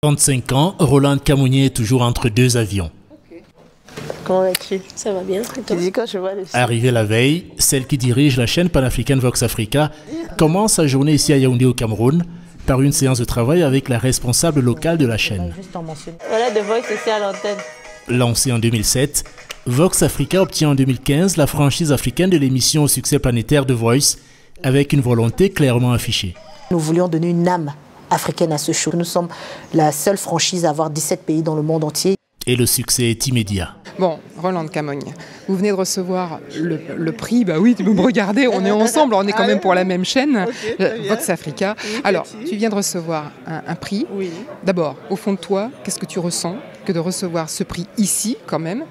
35 ans, Rolande Camounier est toujours entre deux avions. Comment vas-tu? Ça va bien. Tu dis quand je vois le... Arrivée la veille, celle qui dirige la chaîne panafricaine Vox Africa commence sa journée ici à Yaoundé au Cameroun par une séance de travail avec la responsable locale de la chaîne. Voilà The Voice ici à l'antenne. Lancée en 2007, Vox Africa obtient en 2015 la franchise africaine de l'émission au succès planétaire The Voice avec une volonté clairement affichée. Nous voulions donner une âme africaine à ce show. Nous sommes la seule franchise à avoir 17 pays dans le monde entier. Et le succès est immédiat. Bon, Rolande Camogne, vous venez de recevoir le prix. Bah oui, vous me regardez, on est ensemble, on est quand même pour la même chaîne, Vox Africa. Alors, tu viens de recevoir un prix. Oui. D'abord, au fond de toi, qu'est-ce que tu ressens que de recevoir ce prix ici, quand même,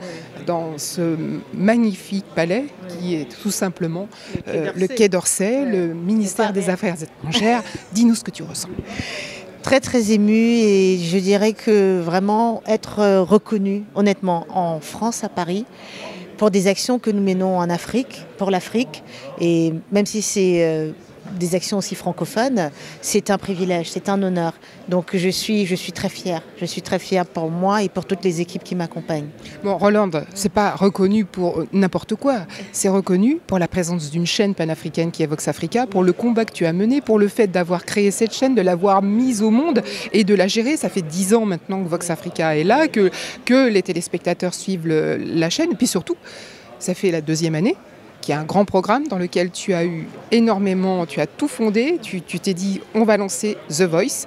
dans ce magnifique palais qui est tout simplement le Quai d'Orsay, le ministère des Affaires étrangères. Dis-nous ce que tu ressens. Très très émue et je dirais que vraiment être reconnu honnêtement en France, à Paris, pour des actions que nous menons en Afrique, pour l'Afrique, et même si c'est des actions aussi francophones, c'est un privilège, c'est un honneur. Donc je suis très fière. Je suis très fière pour moi et pour toutes les équipes qui m'accompagnent. Bon, Rolande, c'est pas reconnu pour n'importe quoi. C'est reconnu pour la présence d'une chaîne panafricaine qui est Vox Africa, pour le combat que tu as mené, pour le fait d'avoir créé cette chaîne, de l'avoir mise au monde et de la gérer. Ça fait 10 ans maintenant que Vox Africa est là, que les téléspectateurs suivent la chaîne. Et puis surtout, ça fait la 2e année qui est un grand programme dans lequel tu as eu énormément, tu as tout fondé, tu t'es dit on va lancer The Voice.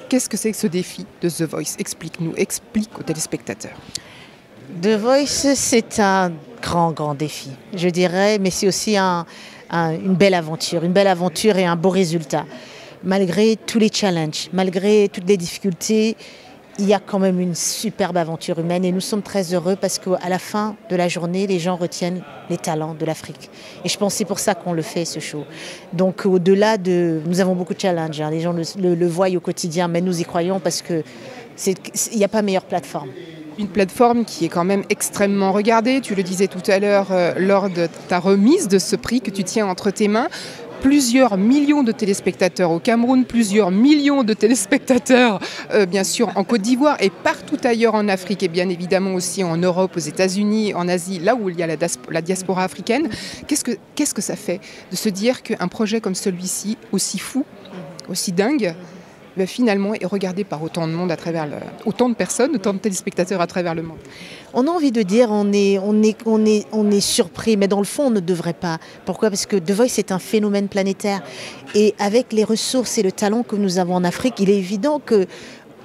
Qu'est-ce que c'est que ce défi de The Voice? Explique-nous, explique aux téléspectateurs. The Voice, c'est un grand défi, je dirais, mais c'est aussi une belle aventure et un beau résultat. Malgré tous les challenges, malgré toutes les difficultés, il y a quand même une superbe aventure humaine et nous sommes très heureux parce qu'à la fin de la journée, les gens retiennent les talents de l'Afrique. Et je pense que c'est pour ça qu'on le fait, ce show. Donc au-delà de... Nous avons beaucoup de challenges, les gens le voient au quotidien, mais nous y croyons parce qu'il n'y a pas meilleure plateforme. Une plateforme qui est quand même extrêmement regardée. Tu le disais tout à l'heure lors de ta remise de ce prix que tu tiens entre tes mains. Plusieurs millions de téléspectateurs au Cameroun, plusieurs millions de téléspectateurs bien sûr en Côte d'Ivoire et partout ailleurs en Afrique et bien évidemment aussi en Europe, aux États-Unis, en Asie, là où il y a la diaspora africaine. Qu'est-ce que ça fait de se dire qu'un projet comme celui-ci, aussi fou, aussi dingue, finalement est regardé par autant de monde à travers autant de personnes, autant de téléspectateurs à travers le monde? On a envie de dire on est surpris, mais dans le fond on ne devrait pas. Pourquoi? Parce que The Voice est un phénomène planétaire et avec les ressources et le talent que nous avons en Afrique, il est évident que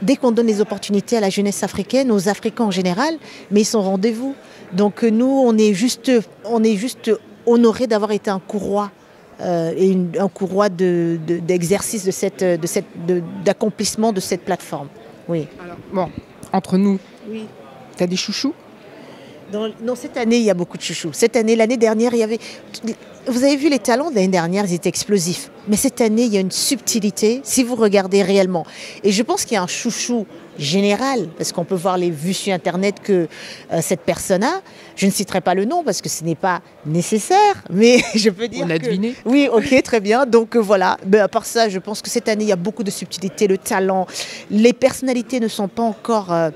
dès qu'on donne les opportunités à la jeunesse africaine, aux Africains en général, mais ils sont au rendez-vous. Donc nous on est juste honorés d'avoir été un courroie. Et un courroie d'exercice d'accomplissement de cette plateforme. Oui. Alors, bon, entre nous, oui. Tu as des chouchous? Non, cette année, il y a beaucoup de chouchous. Cette année, l'année dernière, il y avait... Vous avez vu les talents de l'année dernière, ils étaient explosifs. Mais cette année, il y a une subtilité, si vous regardez réellement. Et je pense qu'il y a un chouchou général, parce qu'on peut voir les vues sur Internet que cette personne a. Je ne citerai pas le nom, parce que ce n'est pas nécessaire, mais je peux dire On a deviné. Oui, ok, très bien. Donc voilà. Mais à part ça, je pense que cette année, il y a beaucoup de subtilité, le talent. Les personnalités ne sont pas encore... elles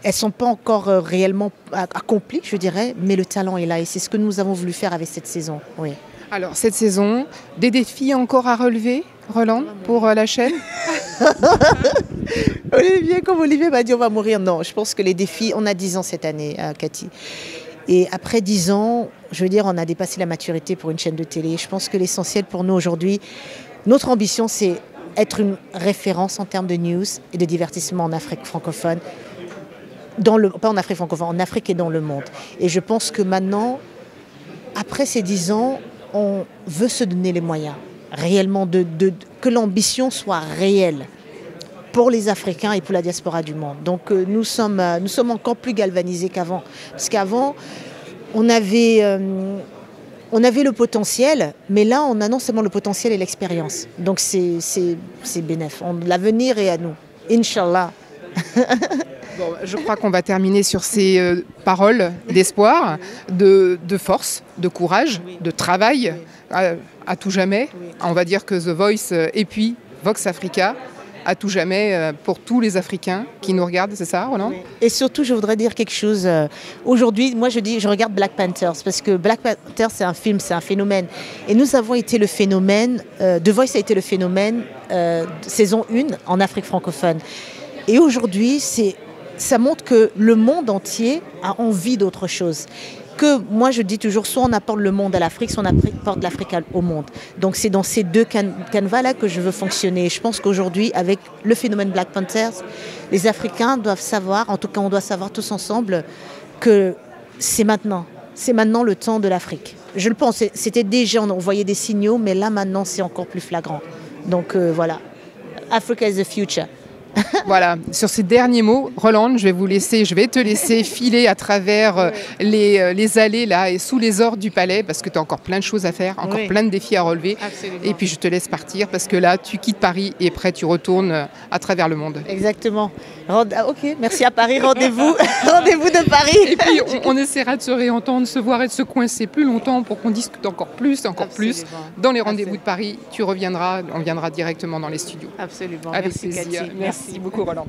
ne sont pas encore réellement accomplies, je dirais, mais le talent est là et c'est ce que nous avons voulu faire avec cette saison. Oui. Alors, cette saison, des défis encore à relever, Rolande, pour la chaîne? Olivier, comme Olivier m'a dit, on va mourir. Non, je pense que les défis, on a 10 ans cette année, Cathy. Et après 10 ans, je veux dire, on a dépassé la maturité pour une chaîne de télé. Je pense que l'essentiel pour nous aujourd'hui, notre ambition, c'est être une référence en termes de news et de divertissement en Afrique francophone. Pas en Afrique francophone, en Afrique et dans le monde. Et je pense que maintenant, après ces 10 ans, on veut se donner les moyens, réellement, que l'ambition soit réelle pour les Africains et pour la diaspora du monde. Donc nous sommes encore plus galvanisés qu'avant. Parce qu'avant, on avait le potentiel, mais là, on a non seulement le potentiel et l'expérience. Donc c'est bénéf. L'avenir est à nous. Inch'Allah. Bon, je crois qu'on va terminer sur ces paroles d'espoir, de force, de courage, de travail à tout jamais. On va dire que The Voice et puis Vox Africa à tout jamais pour tous les Africains qui nous regardent, c'est ça, Roland? Et surtout, je voudrais dire quelque chose. Aujourd'hui, moi, je regarde Black Panthers parce que Black Panthers, c'est un film, c'est un phénomène. Et nous avons été le phénomène, The Voice a été le phénomène saison 1 en Afrique francophone. Et aujourd'hui, ça montre que le monde entier a envie d'autre chose. Que moi je dis toujours, soit on apporte le monde à l'Afrique, soit on apporte l'Afrique au monde. Donc c'est dans ces deux canevas-là que je veux fonctionner. Je pense qu'aujourd'hui, avec le phénomène Black Panthers, les Africains doivent savoir, en tout cas on doit savoir tous ensemble, que c'est maintenant. C'est maintenant le temps de l'Afrique. Je le pense, c'était déjà, on voyait des signaux, mais là maintenant c'est encore plus flagrant. Donc voilà, Africa is the future. Voilà, sur ces derniers mots, Roland, je vais te laisser filer à travers les allées là et sous les ordres du palais parce que tu as encore plein de choses à faire, encore plein de défis à relever. Absolument. Et puis je te laisse partir parce que là, tu quittes Paris et après tu retournes à travers le monde. Exactement. Ok, merci à Paris, rendez-vous de Paris. Et puis on essaiera de se réentendre, se voir et de se coincer plus longtemps pour qu'on discute encore plus. Dans les rendez-vous de Paris, tu reviendras, on viendra directement dans les studios. Absolument. Avec merci plaisir. Cathy. Merci beaucoup Roland.